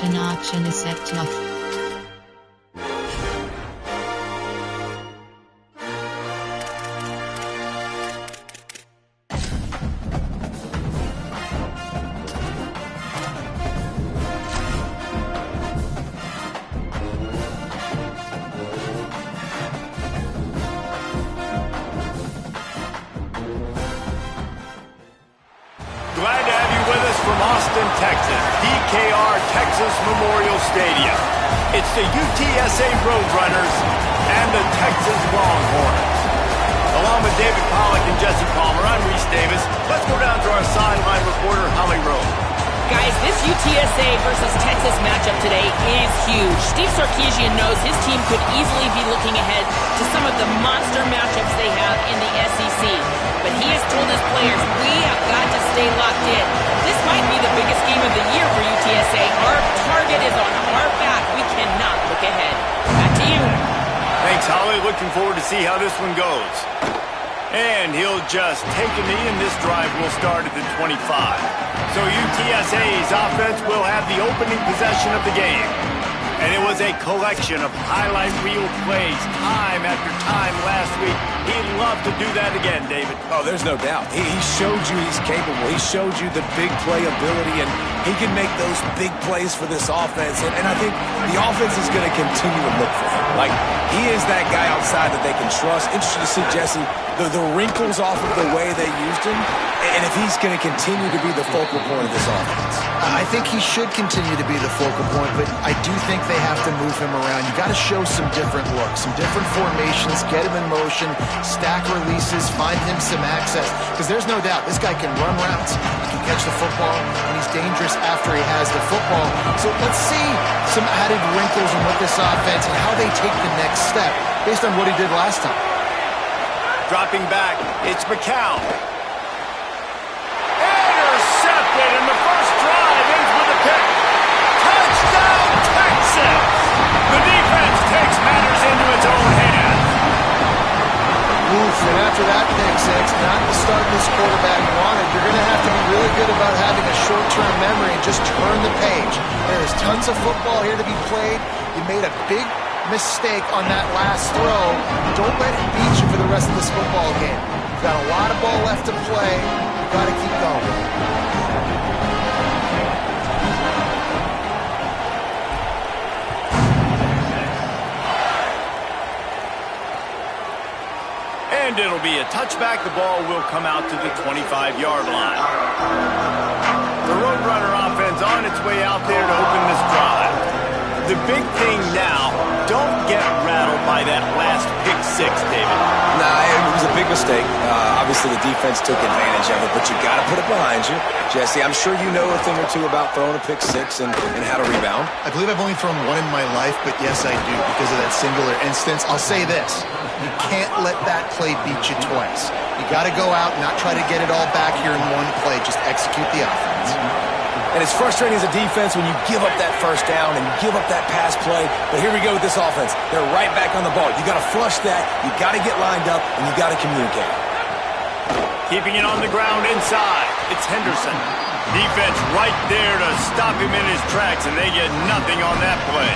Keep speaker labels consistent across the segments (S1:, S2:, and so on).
S1: akşını septiyat.
S2: Glad to have you with us from Austin, Texas, DKR Texas Memorial Stadium. It's the UTSA Roadrunners and the Texas Longhorns. Along with David Pollack and Jesse Palmer, I'm Reese Davis. Let's go down to our sideline reporter, Holly Rowe.
S3: Guys, this UTSA versus Texas matchup today is huge. Steve Sarkisian knows his team could easily be looking ahead to some of the monster matchups they have in the SEC. But he has told his players, we have got to stay locked in. This might be the biggest game of the year for UTSA. Our target is on our back. We cannot look ahead. Back to you.
S2: Thanks, Holly. Looking forward to see how this one goes. And he'll just take a knee, and this drive will start at the 25. So UTSA's offense will have the opening possession of the game. And it was a collection of highlight reel plays time after time last week. He'd love to do that again, David.
S4: Oh, there's no doubt. He showed you he's capable. He showed you the big play ability, and he can make those big plays for this offense. And I think the offense is going to continue to look for him. Like, he is that guy outside that they can trust. Interested to see, Jesse, the wrinkles off of the way they used him, and if he's going to continue to be the focal point of this offense.
S5: I think he should continue to be the focal point, but I do think they have to move him around. You got to show some different looks, some different formations, get him in motion, stack releases, find him some access, because there's no doubt this guy can run routes, he can catch the football, and he's dangerous after he has the football. So let's see some added wrinkles in what this offense and how they take the next step based on what he did last time.
S2: Dropping back, it's McCown. Intercepted, and the first drive ends with a pick. Touchdown, Texas! The defense takes matters into its own hands.
S5: Oof, and after that pick six, not the start this quarterback wanted. You're going to have to be really good about having a short-term memory and just turn the page. There is tons of football here to be played. You made a big mistake on that last throw. Don't let it beat you for the rest of this football game. You've got a lot of ball left to play. You've got to keep going.
S2: And it'll be a touchback. The ball will come out to the 25-yard line. The Roadrunner offense on its way out there to open this drive. The big thing now, don't get rattled by that last pick six, David.
S4: Nah, it was a big mistake. Obviously, the defense took advantage of it, but you got to put it behind you. Jesse, I'm sure you know a thing or two about throwing a pick six and how to rebound.
S5: I believe I've only thrown one in my life, but yes, I do because of that singular instance. I'll say this. You can't let that play beat you twice. You got to go out and not try to get it all back here in one play. Just execute the offense.
S4: And it's frustrating as a defense when you give up that first down and give up that pass play. But here we go with this offense. They're right back on the ball. You got to flush that. You got to get lined up, and you got to communicate.
S2: Keeping it on the ground inside. It's Henderson. Defense right there to stop him in his tracks, and they get nothing on that play.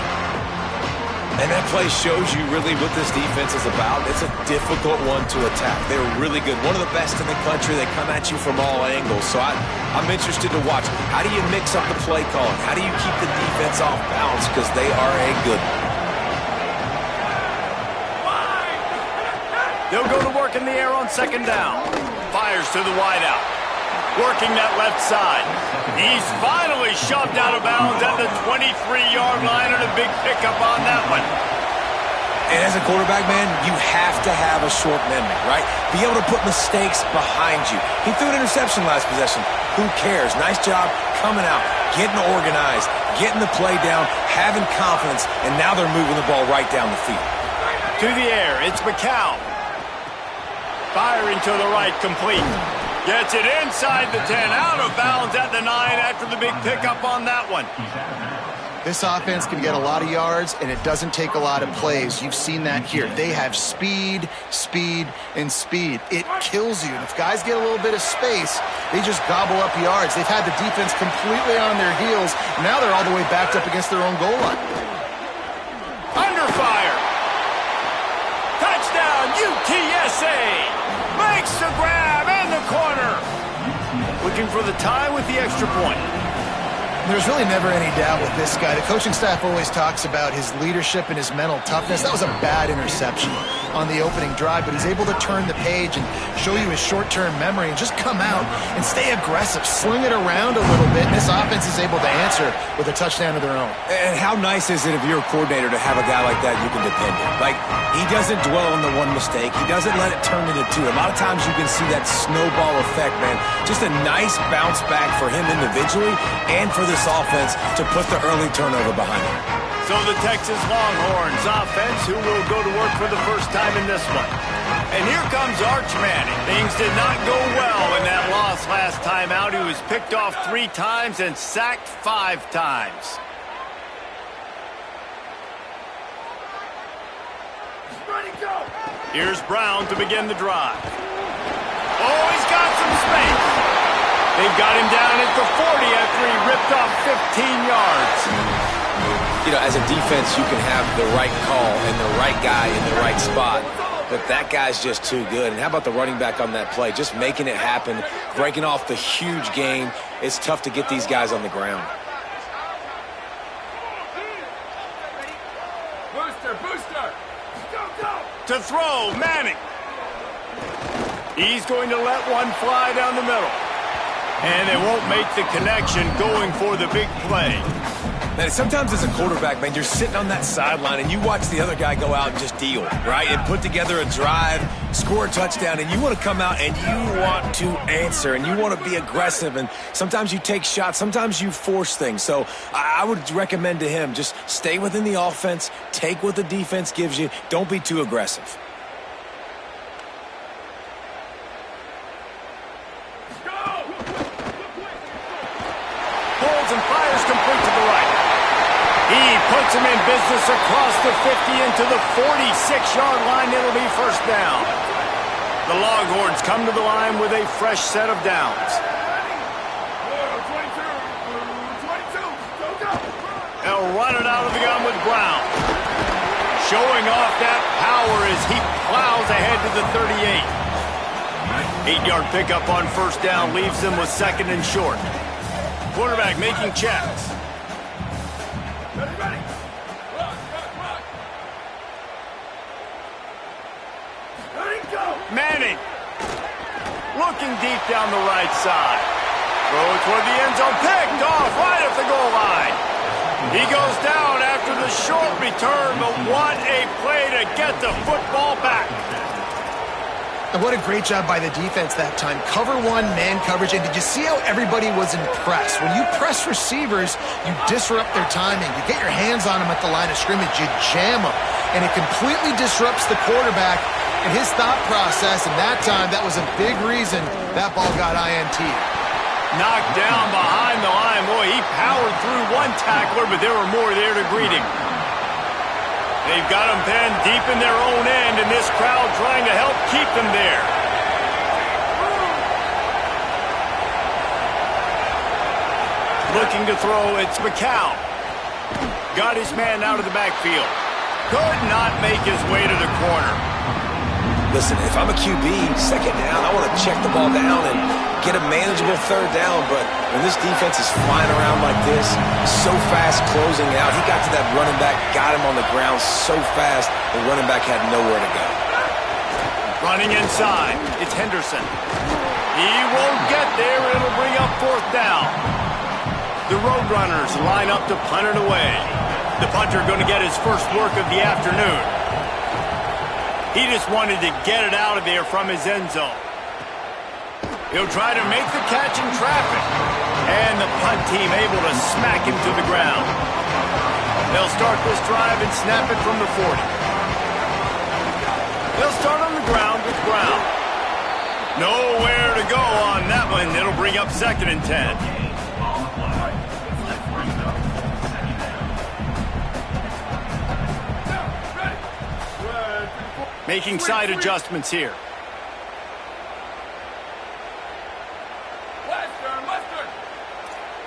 S4: And that play shows you really what this defense is about. It's a difficult one to attack. They're really good. One of the best in the country. They come at you from all angles. So I'm interested to watch. How do you mix up the play calling? How do you keep the defense off balance? Because they are a good one.
S2: They'll go to work in the air on second down. Fires to the wideout. Working that left side. He's finally shoved out of bounds at the 23-yard line, and a big pickup on that one.
S4: And as a quarterback, man, you have to have a short memory, right? Be able to put mistakes behind you. He threw an interception last possession. Who cares? Nice job coming out, getting organized, getting the play down, having confidence, and now they're moving the ball right down the field.
S2: To the air, it's McCown. Firing to the right, complete. Gets it inside the 10, out of bounds at the 9 after the big pickup on that one.
S5: This offense can get a lot of yards, and it doesn't take a lot of plays. You've seen that here. They have speed, speed, and speed. It kills you. And if guys get a little bit of space, they just gobble up yards. They've had the defense completely on their heels. Now they're all the way backed up against their own goal line.
S2: Under fire. Touchdown, UTSA. Makes the grab in the corner. Looking for the tie with the extra point.
S5: There's really never any doubt with this guy. The coaching staff always talks about his leadership and his mental toughness. That was a bad interception on the opening drive, but he's able to turn the page and show you his short-term memory and just come out and stay aggressive, sling it around a little bit, and this offense is able to answer with a touchdown of their own.
S4: And how nice is it if you're a coordinator to have a guy like that you can depend on? Like, he doesn't dwell on the one mistake. He doesn't let it turn into two. A lot of times you can see that snowball effect, man. Just a nice bounce back for him individually and for this offense to put the early turnover behind him.
S2: So the Texas Longhorns offense, who will go to work for the first time in this one. And here comes Arch Manning. Things did not go well in that loss last time out. He was picked off 3 times and sacked 5 times. Here's Brown to begin the drive. Oh, he's got some space. They've got him down at the 40 after he ripped off 15 yards.
S4: You know, as a defense, you can have the right call and the right guy in the right spot, but that guy's just too good. And how about the running back on that play? Just making it happen, breaking off the huge gain. It's tough to get these guys on the ground.
S2: Booster! Go! To throw, Manning. He's going to let one fly down the middle. And they won't make the connection going for the big play.
S4: Man, sometimes as a quarterback, man, you're sitting on that sideline and you watch the other guy go out and just deal, right? And put together a drive, score a touchdown, and you want to come out and you want to answer and you want to be aggressive. And sometimes you take shots, sometimes you force things. So I would recommend to him, just stay within the offense, take what the defense gives you, don't be too aggressive.
S2: Holds and fires complete to the right. He puts him in business across the 50 into the 46-yard line. It'll be first down. The Longhorns come to the line with a fresh set of downs. They'll run it out of the gun with Brown. Showing off that power as he plows ahead to the 38. 8-yard pickup on first down leaves them with second and short. Quarterback making checks. Ready. Manning. Looking deep down the right side. Throw toward the end zone. Picked off right at the goal line. He goes down after the short return, but what a play to get the football back.
S5: And what a great job by the defense that time. Cover one, man coverage. And did you see how everybody was impressed? When you press receivers, you disrupt their timing. You get your hands on them at the line of scrimmage. You jam them. And it completely disrupts the quarterback and his thought process. And that time, that was a big reason that ball got INT.
S2: Knocked down behind the line. Boy, he powered through one tackler, but there were more there to greet him. They've got him pinned deep in their own end, and this crowd trying to help keep them there. Looking to throw, it's McCow. Got his man out of the backfield. Could not make his way to the corner.
S4: Listen, if I'm a QB, second down, I want to check the ball down and get a manageable third down, but when this defense is flying around like this, so fast closing out, he got to that running back, got him on the ground so fast, the running back had nowhere to go.
S2: Running inside, it's Henderson. He won't get there, it'll bring up fourth down. The Roadrunners line up to punt it away. The punter going to get his first work of the afternoon. He just wanted to get it out of there from his end zone. He'll try to make the catch in traffic. And the punt team able to smack him to the ground. They'll start this drive and snap it from the 40. They'll start on the ground with Brown. Nowhere to go on that one. It'll bring up second and 10. making side adjustments here.
S1: Western.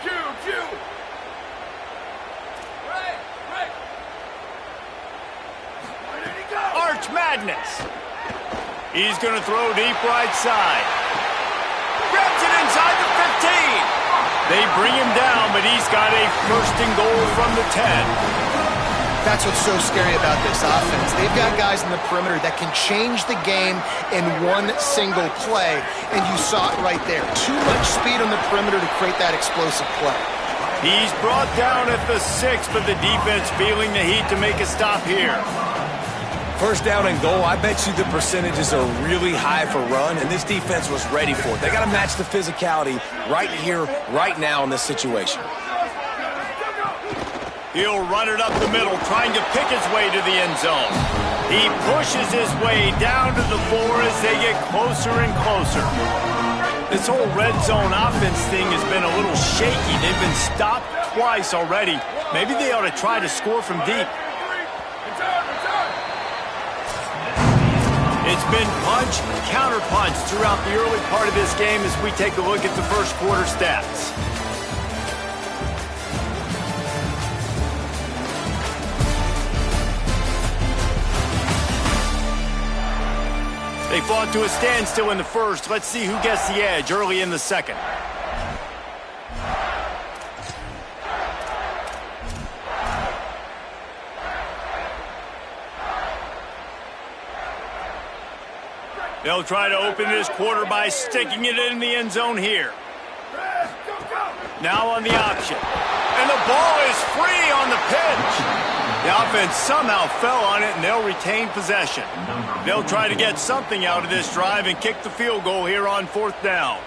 S1: Q. Right. Where did he go?
S2: Arch Madness. He's going to throw deep right side. Grabs it inside the 15. They bring him down, but he's got a first and goal from the 10.
S5: That's what's so scary about this offense. They've got guys in the perimeter that can change the game in one single play, and you saw it right there. Too much speed on the perimeter to create that explosive play.
S2: He's brought down at the 6, but the defense feeling the heat to make a stop here.
S4: First down and goal, I bet you the percentages are really high for run, and this defense was ready for it. They got to match the physicality right here, right now in this situation.
S2: He'll run it up the middle, trying to pick his way to the end zone. He pushes his way down to the floor as they get closer and closer. This whole red zone offense thing has been a little shaky. They've been stopped twice already. Maybe they ought to try to score from deep. It's been punch, counter-punch throughout the early part of this game as we take a look at the first quarter stats. They fought to a standstill in the first. Let's see who gets the edge early in the second. They'll try to open this quarter by sticking it in the end zone here. Now on the option. And the ball is free on the pitch. The offense somehow fell on it, and they'll retain possession. They'll try to get something out of this drive and kick the field goal here on 4th down.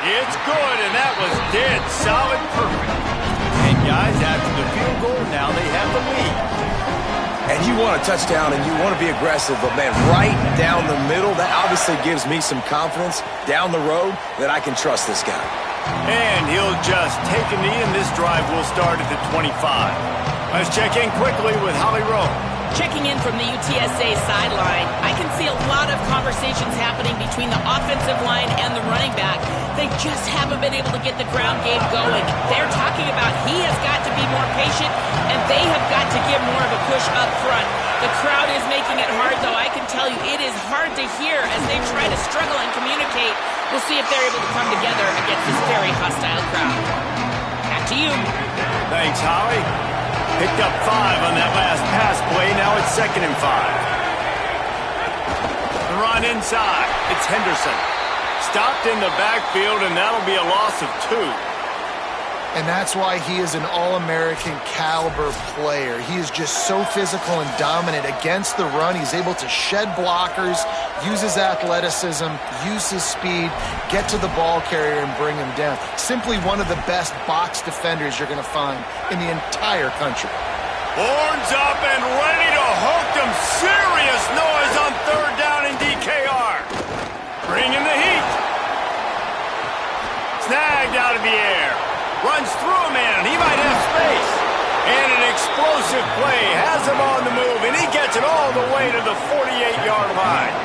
S2: It's good, and that was dead solid perfect. And guys, after the field goal, now they have the lead.
S4: And you want a touchdown and you want to be aggressive, but man, right down the middle, that obviously gives me some confidence down the road that I can trust this guy.
S2: And he'll just take a knee, and this drive will start at the 25. Let's check in quickly with Holly Rowe.
S3: Checking in from the UTSA sideline, I can see a lot of conversations happening between the offensive line and the running back. They just haven't been able to get the ground game going. They're talking about he has got to be more patient, and they have got to give more of a push up front. The crowd is making it hard, though. I can tell you it is hard to hear as they try to struggle and communicate. We'll see if they're able to come together against this very hostile crowd. Back to you.
S2: Thanks, Holly. Picked up 5 on that last pass play. Now it's 2nd and 5. The run inside. It's Henderson. Stopped in the backfield, and that'll be a loss of 2.
S5: And that's why he is an All-American caliber player. He is just so physical and dominant against the run. He's able to shed blockers, use his athleticism, use his speed, get to the ball carrier and bring him down. Simply one of the best box defenders you're going to find in the entire country.
S2: Horns up and ready to hook them. Serious noise on 3rd down in DKR. Bringing the heat. Snagged out of the air. Runs through a man. He might have space. And an explosive play has him on the move, and he gets it all the way to the 48-yard line.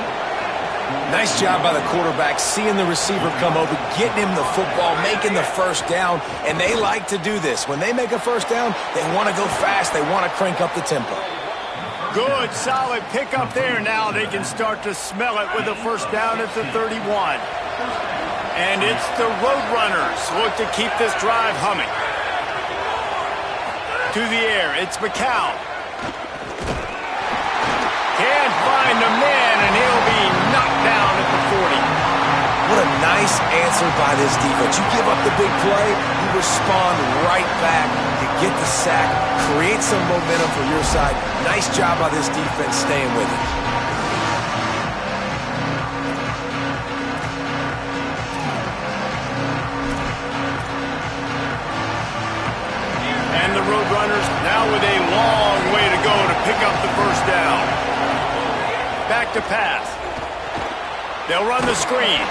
S4: Nice job by the quarterback, seeing the receiver come over, getting him the football, making the first down, and they like to do this. When they make a first down, they want to go fast. They want to crank up the tempo.
S2: Good, solid pickup there. Now they can start to smell it with a first down at the 31. And it's the Roadrunners look to keep this drive humming. To the air, it's McCown. Can't find the man, and he'll be knocked down at the 40.
S4: What a nice answer by this defense. You give up the big play, you respond right back. You get the sack, create some momentum for your side. Nice job by this defense staying with it.
S2: And the Roadrunners now with a long way to go to pick up the first down. Back to pass. They'll run the screen.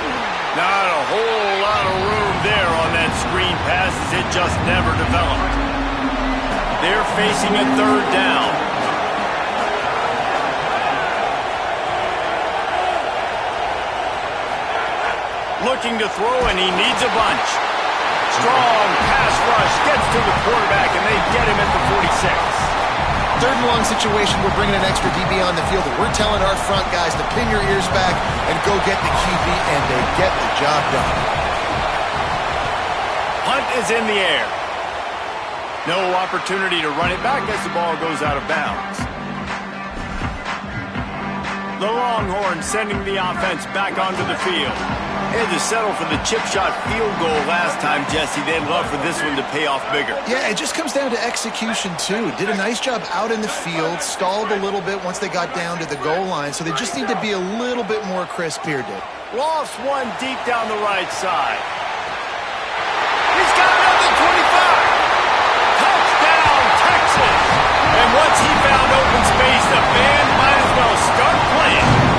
S2: Not a whole lot of room there on that screen pass as it just never developed. They're facing a third down. Looking to throw, and he needs a bunch. Strong pass rush gets to the quarterback, and they get him at the 46.
S5: Third and long situation, we're bringing an extra DB on the field, and we're telling our front guys to pin your ears back and go get the QB, and they get the job done.
S2: Hunt is in the air. No opportunity to run it back as the ball goes out of bounds. The Longhorns sending the offense back onto the field. They had to settle for the chip shot field goal last time, Jesse. They'd love for this one to pay off bigger.
S5: Yeah, it just comes down to execution, too. Did a nice job out in the field, stalled a little bit once they got down to the goal line, so they just need to be a little bit more crisp here, Dick.
S2: Lost one deep down the right side. He's got it at the 25. Touchdown, Texas! And once he found open space, the band might as well start playing.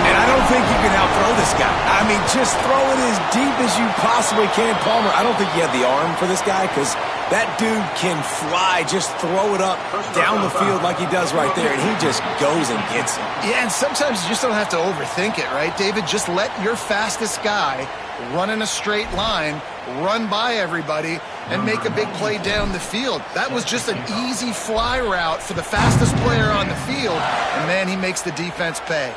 S4: And I don't think you can out-throw this guy. I mean, just throw it as deep as you possibly can. Palmer, I don't think you have the arm for this guy because that dude can fly. Just throw it up down the field like he does right there, and he just goes and gets it.
S5: Yeah, and sometimes you just don't have to overthink it, right, David? Just let your fastest guy run in a straight line, run by everybody, and make a big play down the field. That was just an easy fly route for the fastest player on the field, and, man, he makes the defense pay.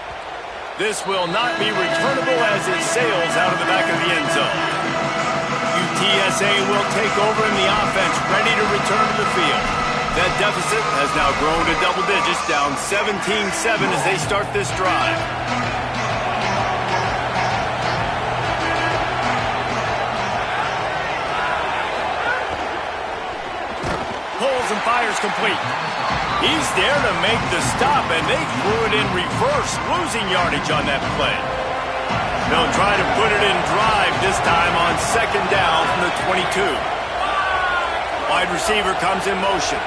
S2: This will not be returnable as it sails out of the back of the end zone. UTSA will take over in the offense, ready to return to the field. That deficit has now grown to double digits, down 17-7 as they start this drive. Pulls and fires complete. He's there to make the stop, and they threw it in reverse, losing yardage on that play. They'll try to put it in drive this time on second down from the 22. Wide receiver comes in motion.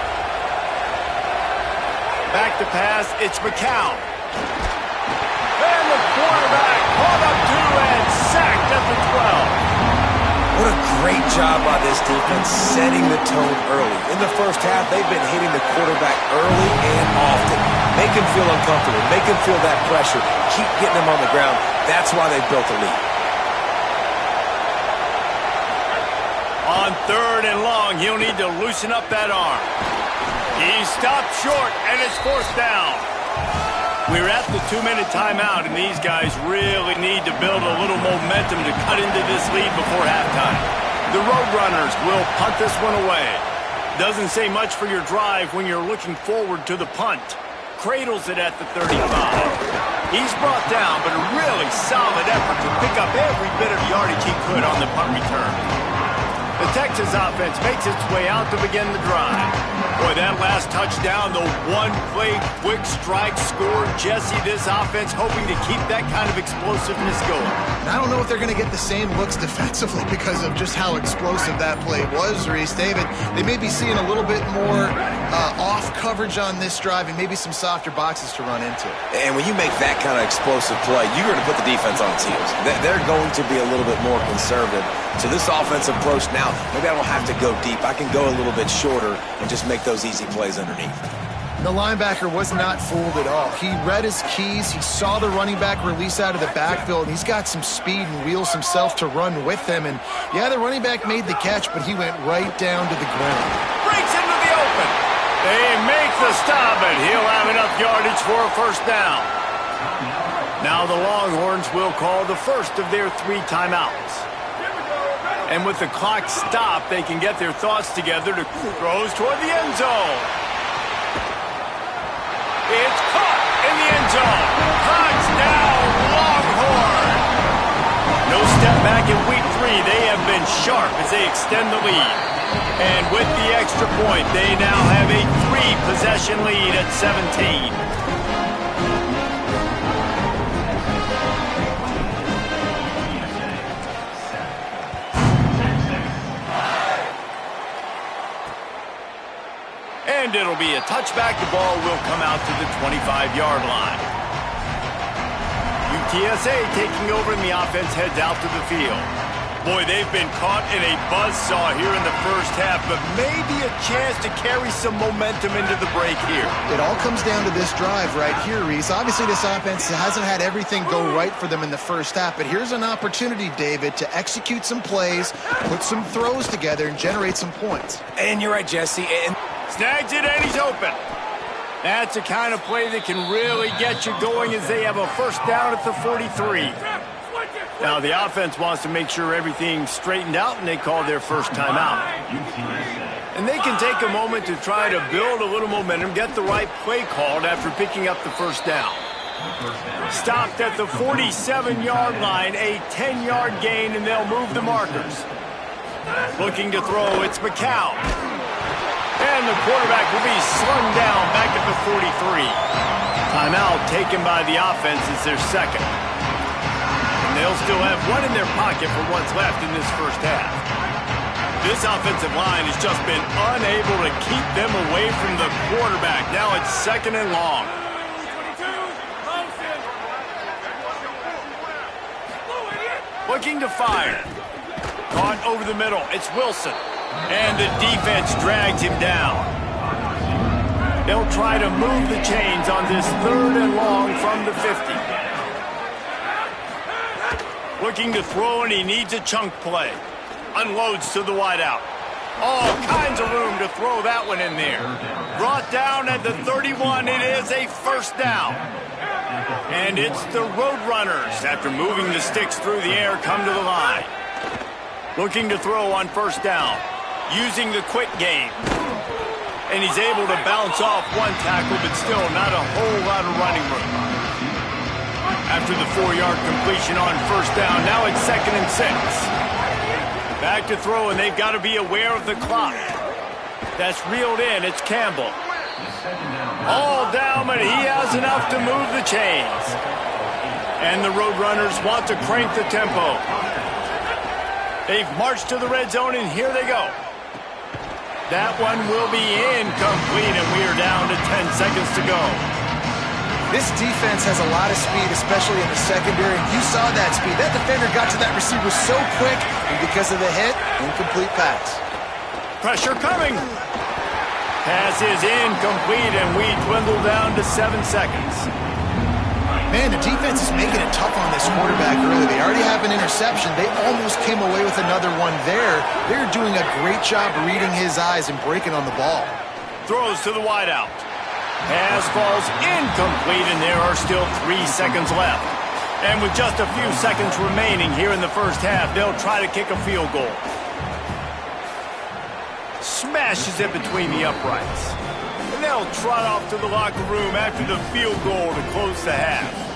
S2: Back to pass, it's McCown. And the quarterback caught up to and sacked at the 12.
S4: What a great job by this defense setting the tone early. In the first half, they've been hitting the quarterback early and often. Make him feel uncomfortable. Make him feel that pressure. Keep getting him on the ground. That's why they built the lead.
S2: On third and long, he'll need to loosen up that arm. He stopped short, and it's fourth down. We're at the 2-minute timeout, and these guys really need to build a little momentum to cut into this lead before halftime. The Roadrunners will punt this one away. Doesn't say much for your drive when you're looking forward to the punt. Cradles it at the 35. He's brought down, but a really solid effort to pick up every bit of yardage he could on the punt return. The Texas offense makes its way out to begin the drive. Boy, that last touchdown, the one-play quick strike score. Jesse, this offense hoping to keep that kind of explosiveness going.
S5: And I don't know if they're going to get the same looks defensively because of just how explosive that play was, Reese. David, they may be seeing a little bit more off coverage on this drive and maybe some softer boxes to run into.
S4: And when you make that kind of explosive play, you're going to put the defense on its heels. They're going to be a little bit more conservative. So this offensive approach now, maybe I don't have to go deep. I can go a little bit shorter and just make those easy plays underneath.
S5: The linebacker was not fooled at all. He read his keys. He saw the running back release out of the backfield, and he's got some speed and wheels himself to run with them. And, yeah, the running back made the catch, but he went right down to the ground.
S2: Breaks into the open. They make the stop, and he'll have enough yardage for a first down. Now the Longhorns will call the first of their 3 timeouts. And with the clock stopped, they can get their thoughts together to throws toward the end zone. It's caught in the end zone. Touchdown, Longhorn. No step back in week 3. They have been sharp as they extend the lead. And with the extra point, they now have a 3-possession lead at 17. And it'll be a touchback. The ball will come out to the 25-yard line. UTSA taking over and the offense heads out to the field. Boy, they've been caught in a buzzsaw here in the first half, but maybe a chance to carry some momentum into the break here.
S5: It all comes down to this drive right here, Reese. Obviously, this offense hasn't had everything go right for them in the first half, but here's an opportunity, David, to execute some plays, put some throws together, and generate some points.
S4: And you're right, Jesse. And
S2: snags it, and he's open. That's the kind of play that can really get you going as they have a first down at the 43. Now, the offense wants to make sure everything's straightened out, and they call their first timeout. And they can take a moment to try to build a little momentum, get the right play called after picking up the first down. Stopped at the 47-yard line, a 10-yard gain, and they'll move the markers. Looking to throw, it's McCown. And the quarterback will be slung down back at the 43. Timeout taken by the offense is their second. And they'll still have one in their pocket for what's left in this first half. This offensive line has just been unable to keep them away from the quarterback. Now it's second and long. Looking to fire. Caught over the middle. It's Wilson. And the defense drags him down. They'll try to move the chains on this third and long from the 50. Looking to throw, and he needs a chunk play. Unloads to the wideout. All kinds of room to throw that one in there. Brought down at the 31. It is a first down. And it's the Roadrunners, after moving the sticks through the air, come to the line. Looking to throw on first down. Using the quick game. And he's able to bounce off one tackle, but still not a whole lot of running room. After the 4-yard completion on first down, now it's second and 6. Back to throw, and they've got to be aware of the clock. That's reeled in. It's Campbell. All down, but he has enough to move the chains. And the Roadrunners want to crank the tempo. They've marched to the red zone, and here they go. That one will be incomplete, and we are down to 10 seconds to go.
S5: This defense has a lot of speed, especially in the secondary. You saw that speed. That defender got to that receiver so quick, and because of the hit, incomplete pass.
S2: Pressure coming. Pass is incomplete, and we dwindle down to 7 seconds.
S5: Man, the defense is making it tough on this quarterback early. They already have an interception. They almost came away with another one there. They're doing a great job reading his eyes and breaking on the ball.
S2: Throws to the wideout. Pass falls incomplete, and there are still 3 seconds left. And with just a few seconds remaining here in the first half, they'll try to kick a field goal. Smashes it between the uprights. And they'll trot off to the locker room after the field goal to close the half.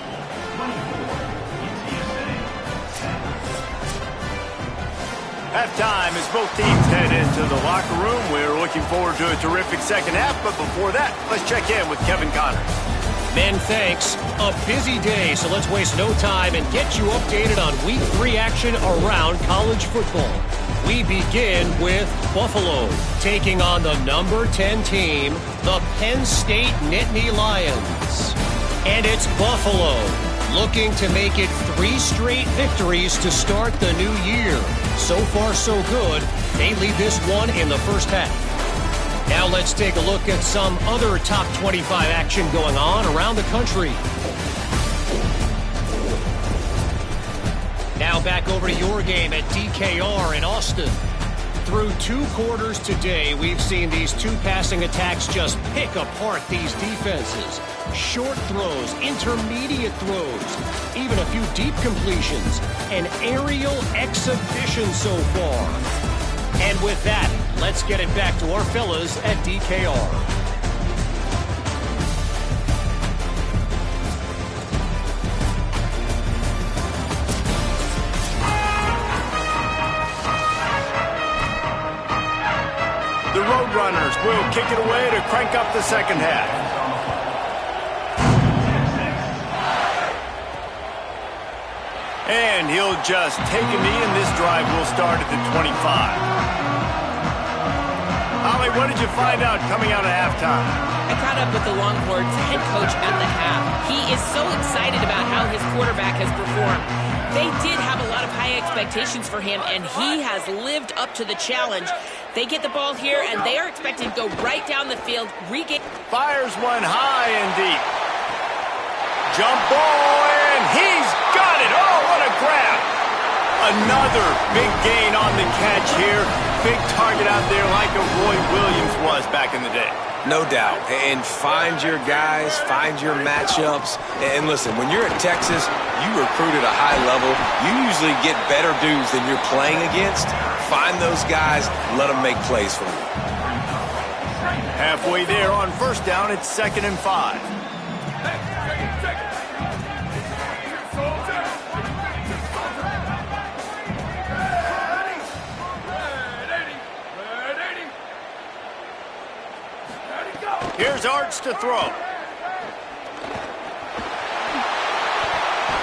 S2: Halftime as both teams head into the locker room. We're looking forward to a terrific second half, but before that, let's check in with Kevin Connors.
S6: Men, thanks. A busy day, so let's waste no time and get you updated on Week 3 action around college football. We begin with Buffalo, taking on the number 10 team, the Penn State Nittany Lions. And it's Buffalo, looking to make it 3 straight victories to start the new year. So far, so good. They lead this one in the first half. Now let's take a look at some other top 25 action going on around the country. Now back over to your game at DKR in Austin. Through 2 quarters today, we've seen these 2 passing attacks just pick apart these defenses. Short throws, intermediate throws, even a few deep completions. An aerial exhibition so far. And with that, let's get it back to our fellas at DKR.
S2: The Roadrunners will kick it away to crank up the second half. And he'll just take a knee, and this drive will start at the 25. Holly, what did you find out coming out of halftime?
S3: I caught up with the Longhorns head coach at the half. He is so excited about how his quarterback has performed. They did have a lot of high expectations for him, and he has lived up to the challenge. They get the ball here, and they are expected to go right down the field, regain.
S2: Fires one high and deep. Jump ball, and he's got it. Oh, what a grab. Another big gain on the catch here. Big target out there like a Roy Williams was back in the day.
S4: No doubt. And find your guys, find your matchups. And listen, when you're at Texas, you recruit at a high level. You usually get better dudes than you're playing against. Find those guys, let them make plays for you.
S2: Halfway there on first down, it's 2nd and 5. Here's Arch to throw.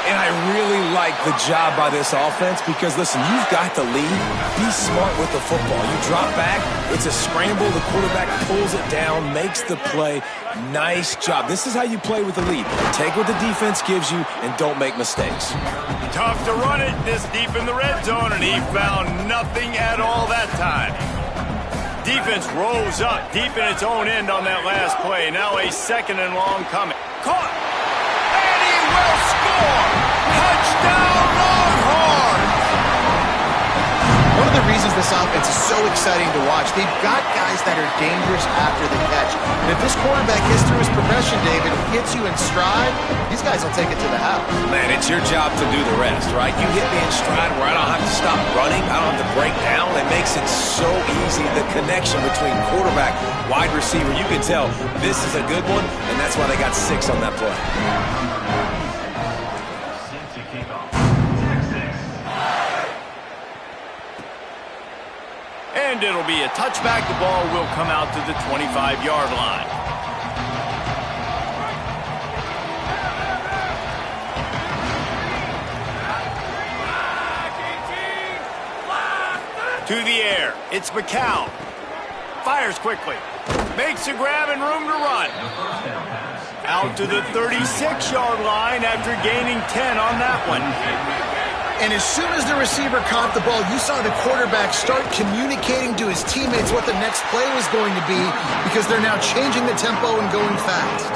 S4: And I really like the job by this offense because, listen, you've got the lead. Be smart with the football. You drop back, it's a scramble. The quarterback pulls it down, makes the play. Nice job. This is how you play with the lead. Take what the defense gives you and don't make mistakes.
S2: Tough to run it this deep in the red zone, and he found nothing at all that time. Defense rolls up deep in its own end on that last play. Now a 2nd and long coming. Caught! And he will score! Touchdown Longhorns!
S5: One of the reasons this offense is so exciting to watch, they've got guys that are dangerous after the catch. And if this quarterback gets through his progression, David, hits you in stride, these guys will take it to the house.
S4: Man, it's your job to do the rest, right? You hit me in stride where I don't have to stop running. I don't have to break down. It makes it so easy. The connection between quarterback, wide receiver, you can tell this is a good one, and that's why they got 6 on that play.
S2: And it'll be a touchback. The ball will come out to the 25-yard line. To the air. It's McCown. Fires quickly. Makes a grab and room to run. Out to the 36-yard line after gaining 10 on that one.
S5: And as soon as the receiver caught the ball, you saw the quarterback start communicating to his teammates what the next play was going to be because they're now changing the tempo and going fast.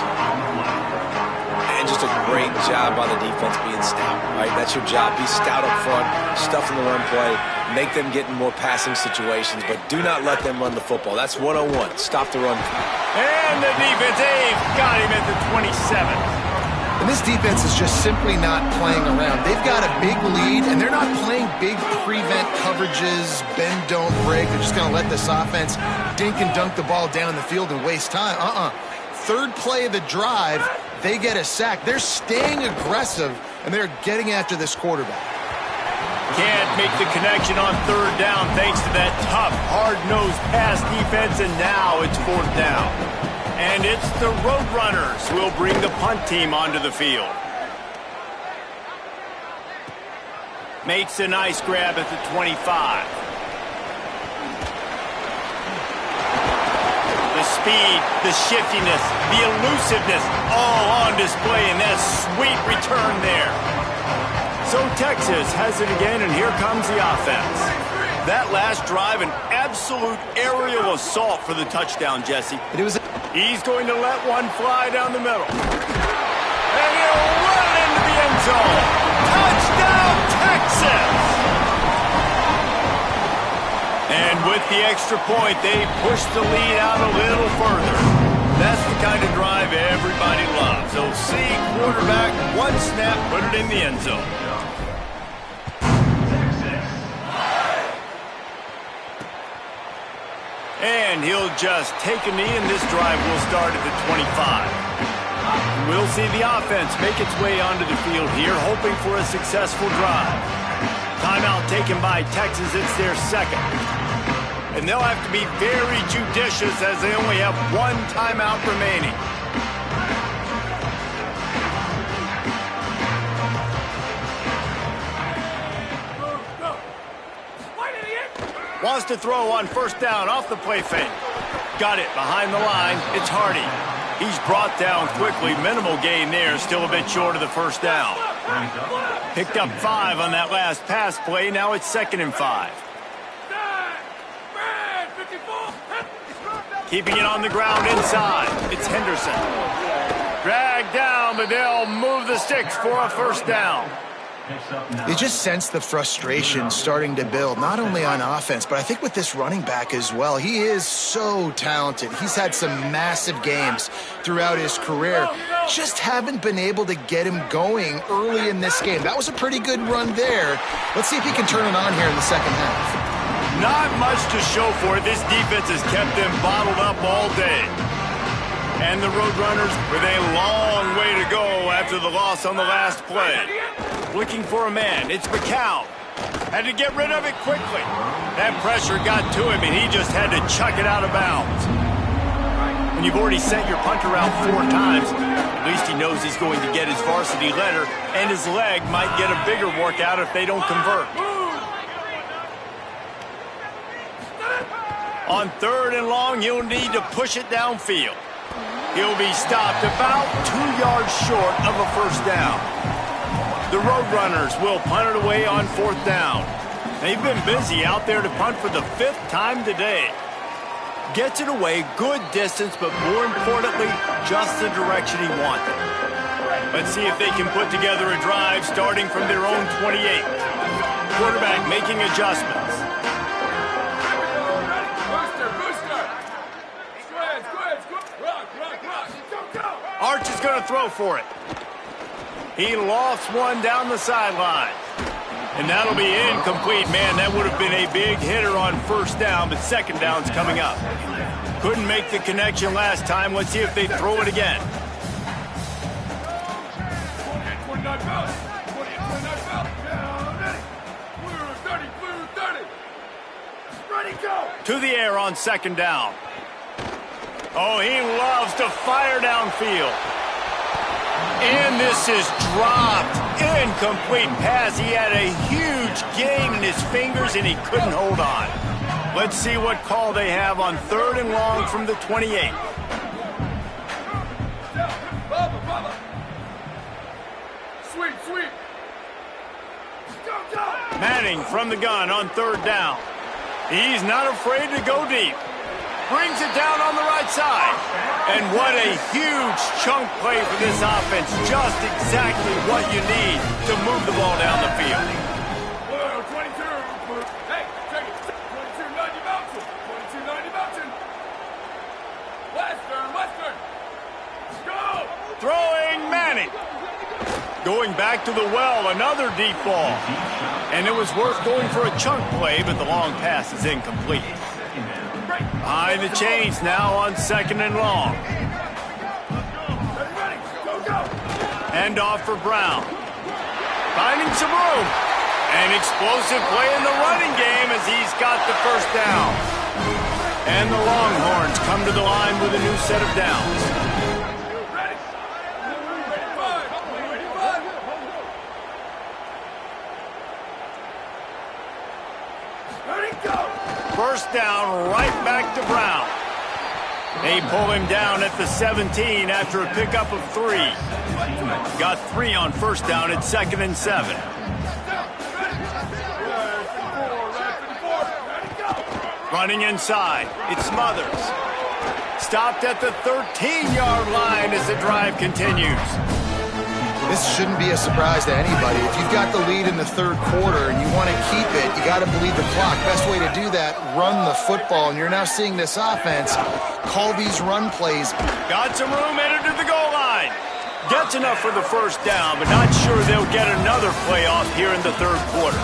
S4: And just a great job by the defense being stout, right? That's your job. Be stout up front, stuff in the run play, make them get in more passing situations, but do not let them run the football. That's 101. Stop the run.
S2: And the defense, got him at the 27.
S5: And this defense is just simply not playing around. They've got a big lead, and they're not playing big prevent coverages, bend, don't break. They're just going to let this offense dink and dunk the ball down the field and waste time. Third play of the drive, they get a sack. They're staying aggressive, and they're getting after this quarterback.
S2: Can't make the connection on third down thanks to that tough, hard-nosed pass defense, and now it's 4th down. And it's the Roadrunners who will bring the punt team onto the field. Makes a nice grab at the 25. The speed, the shiftiness, the elusiveness, all on display in that sweet return there. So Texas has it again, and here comes the offense. That last drive, an absolute aerial assault for the touchdown, Jesse. He's going to let one fly down the middle. And he'll run it into the end zone. Touchdown, Texas! And with the extra point, they push the lead out a little further. That's the kind of drive everybody loves. They'll see quarterback, one snap, put it in the end zone. And he'll just take a knee, and this drive will start at the 25. We'll see the offense make its way onto the field here, hoping for a successful drive. Timeout taken by Texas. It's their 2nd. And they'll have to be very judicious as they only have 1 timeout remaining. Wants to throw on first down off the play fake. Got it behind the line. It's Hardy. He's brought down quickly. Minimal gain there. Still a bit short of the first down. Picked up 5 on that last pass play. Now it's 2nd and 5. Keeping it on the ground inside. It's Henderson. Dragged down, but they'll move the sticks for a first down.
S5: You just sense the frustration starting to build, not only on offense, but I think with this running back as well. He is so talented. He's had some massive games throughout his career. Just haven't been able to get him going early in this game. That was a pretty good run there. Let's see if he can turn it on here in the second half.
S2: Not much to show for it. This defense has kept them bottled up all day. And the Roadrunners with a long way to go after the loss on the last play. Looking for a man. It's McCown. Had to get rid of it quickly. That pressure got to him, and he just had to chuck it out of bounds. When you've already sent your punter out 4 times, at least he knows he's going to get his varsity letter, and his leg might get a bigger workout if they don't convert. On 3rd and long, he'll need to push it downfield. He'll be stopped about 2 yards short of a first down. The Roadrunners will punt it away on 4th down. They've been busy out there to punt for the 5th time today. Gets it away, good distance, but more importantly, just the direction he wanted. Let's see if they can put together a drive starting from their own 28. Quarterback making adjustments. Arch is going to throw for it. He lofts one down the sideline. And that'll be incomplete. Man, that would have been a big hitter on 1st down, but 2nd down's coming up. Couldn't make the connection last time. Let's see if they throw it again. To the air on 2nd down. Oh, he loves to fire downfield. And this is dropped. Incomplete pass. He had a huge gain in his fingers, and he couldn't hold on. Let's see what call they have on 3rd and long from the 28. Manning from the gun on 3rd down. He's not afraid to go deep. Brings it down on the right side. And what a huge chunk play for this offense. Just exactly what you need to move the ball down the field.
S1: 22. Hey, check it. 22-90 Mountain. 22-90 Mountain. Western. Go!
S2: Throwing Manning. Going back to the well, another deep ball. And it was worth going for a chunk play, but the long pass is incomplete. Behind the chains now on 2nd and long. Hand off for Brown. Finding some room. An explosive play in the running game as he's got the first down. And the Longhorns come to the line with a new set of downs. First down, right back to Brown. They pull him down at the 17 after a pickup of 3. Got 3 on 1st down at 2nd and 7. Running inside, it's Smothers. Stopped at the 13-yard line as the drive continues.
S5: This shouldn't be a surprise to anybody. If you've got the lead in the 3rd quarter and you want to keep it, you got to bleed the clock. Best way to do that, run the football. And you're now seeing this offense call these run plays.
S2: Got some room, headed to the goal line. Gets enough for the first down, but not sure they'll get another play off here in the 3rd quarter.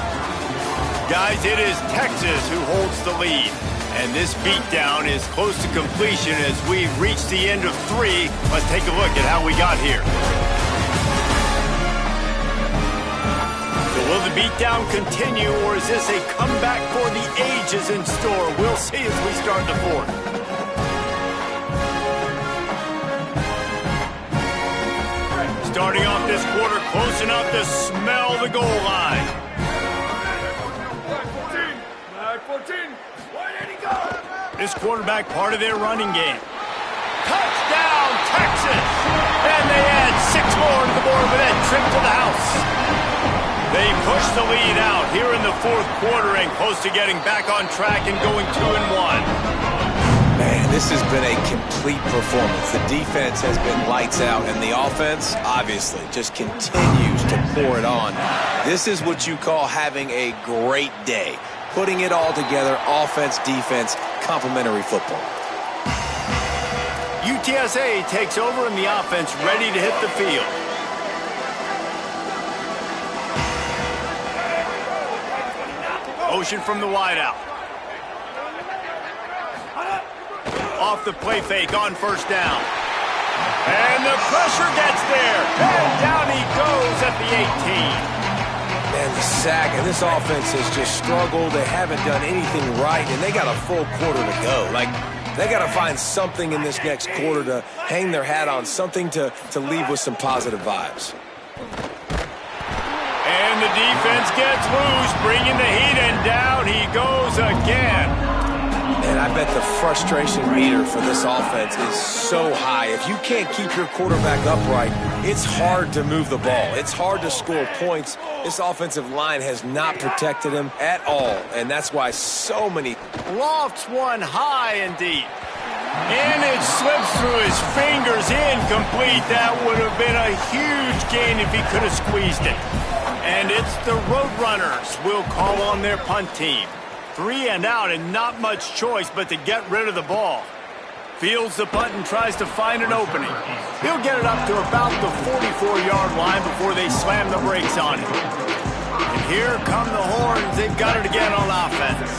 S2: Guys, it is Texas who holds the lead. And this beatdown is close to completion as we reach the end of 3. Let's take a look at how we got here. Will the beatdown continue, or is this a comeback for the ages in store? We'll see as we start the 4th. Starting off this quarter close enough to smell the goal line.
S1: Flag 14. Why did he go?
S2: This quarterback part of their running game. Touchdown, Texas! And they add 6 more to the board with that trip to the house. They push the lead out here in the fourth quarter and close to getting back on track and going 2-1.
S4: Man, this has been a complete performance. The defense has been lights out, and the offense, obviously, just continues to pour it on. This is what you call having a great day. Putting it all together, offense, defense, complementary football.
S2: UTSA takes over and the offense ready to hit the field. Motion from the wideout. Off the play fake on first down. And the pressure gets there. And down he goes at the 18.
S4: Man, the sack, and this offense has just struggled. They haven't done anything right, and they got a full quarter to go. Like, they got to find something in this next quarter to hang their hat on, something to leave with some positive vibes.
S2: And the defense gets loose, bringing the heat, and down he goes again.
S4: And I bet the frustration meter for this offense is so high. If you can't keep your quarterback upright, it's hard to move the ball. It's hard to score points. This offensive line has not protected him at all, and that's why so many...
S2: Lofts one high and deep. And it slips through his fingers, incomplete. That would have been a huge gain if he could have squeezed it. And it's the Roadrunners will call on their punt team. 3 and out and not much choice but to get rid of the ball. Fields the punt and tries to find an opening. He'll get it up to about the 44-yard line before they slam the brakes on him. And here come the Horns. They've got it again on offense.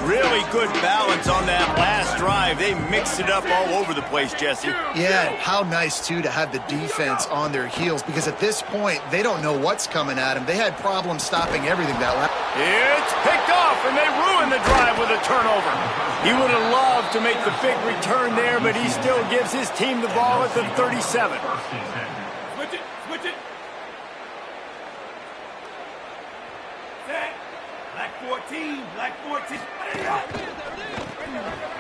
S2: Really good balance on that last drive. They mixed it up all over the place, Jesse.
S5: Yeah, how nice, too, to have the defense on their heels, because at this point, they don't know what's coming at them. They had problems stopping everything that last.
S2: It's picked off, and they ruin the drive with a turnover. He would have loved to make the big return there, but he still gives his team the ball at the 37.
S1: Switch it, switch it. Set. Black 14, black 14.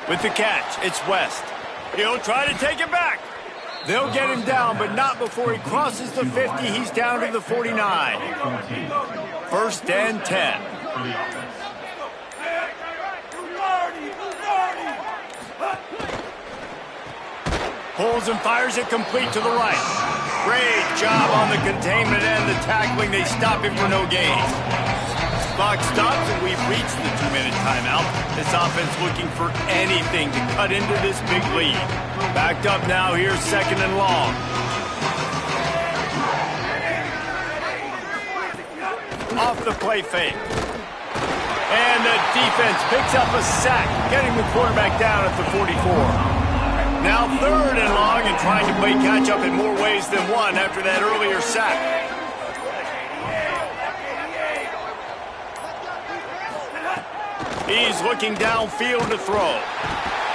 S2: With the catch, it's West. He'll try to take it back. They'll get him down, but not before he crosses the 50. He's down to the 49. First and 10. Pulls and fires it complete to the right. Great job on the containment and the tackling. They stop him for no gain. Clock stops and we've reached the 2-minute timeout. This offense looking for anything to cut into this big lead. Backed up now, here's second and long. Off the play fake. And the defense picks up a sack, getting the quarterback down at the 44. Now third and long and trying to play catch up in more ways than one after that earlier sack. He's looking downfield to throw.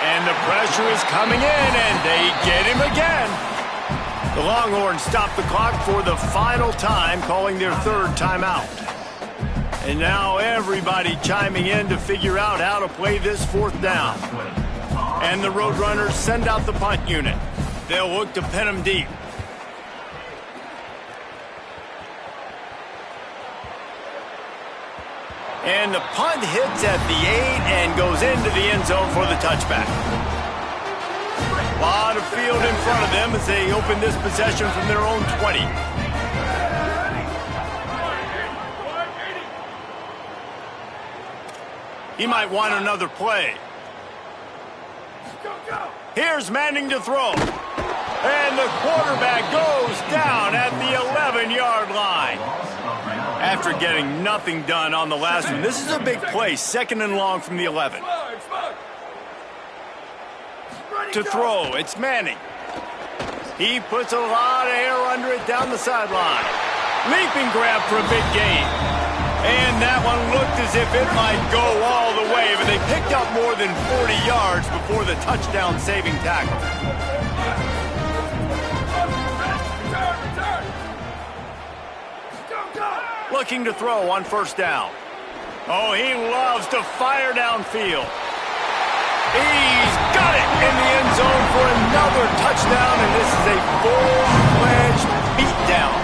S2: And the pressure is coming in, and they get him again. The Longhorns stop the clock for the final time, calling their third timeout. And now everybody chiming in to figure out how to play this fourth down. And the Roadrunners send out the punt unit. They'll look to pin him deep. And the punt hits at the 8 and goes into the end zone for the touchback. A lot of field in front of them as they open this possession from their own 20. He might want another play. Here's Manning to throw. And the quarterback goes down at the 11-yard line. After getting nothing done on the last one, this is a big play, second and long from the 11. To throw, it's Manning. He puts a lot of air under it down the sideline. Leaping grab for a big gain. And that one looked as if it might go all the way, but they picked up more than 40 yards before the touchdown-saving tackle. Looking to throw on first down. Oh, he loves to fire downfield. He's got it in the end zone for another touchdown, and this is a full-fledged beatdown.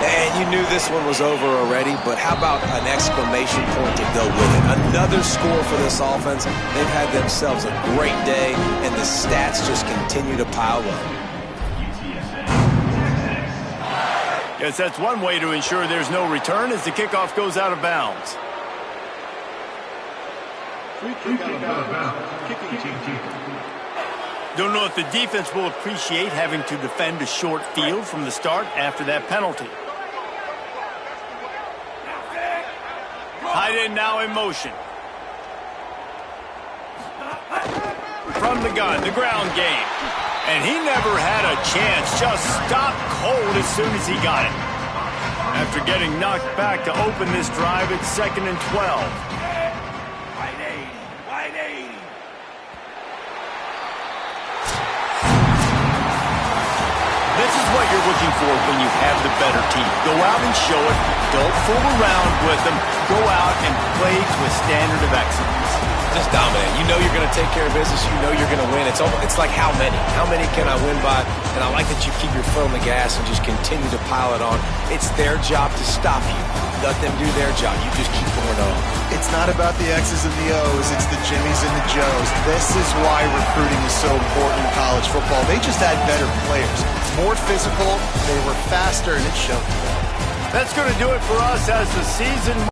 S4: And you knew this this one was over already, but how about an exclamation point to go with it? Another score for this offense. They've had themselves a great day, and the stats just continue to pile up.
S2: Yes, that's one way to ensure there's no return as the kickoff goes out of bounds. Don't know if the defense will appreciate having to defend a short field from the start after that penalty. Tight end now in motion. From the gun, the ground game. And he never had a chance, just stopped cold as soon as he got it. After getting knocked back to open this drive, it's 2nd and 12.
S1: Wide 80.
S2: This is what you're looking for when you have the better team. Go out and show it. Don't fool around with them. Go out and play to a standard of excellence.
S4: Just dominate. You know you're going to take care of business. You know you're going to win. It's like how many? How many can I win by? And I like that you keep your foot on the gas and just continue to pile it on. It's their job to stop you. Let them do their job. You just keep going on.
S5: It's not about the X's and the O's. It's the Jimmies and the Joes. This is why recruiting is so important in college football. They just had better players. More physical. They were faster, and it showed.
S2: That's going to do it for us as the season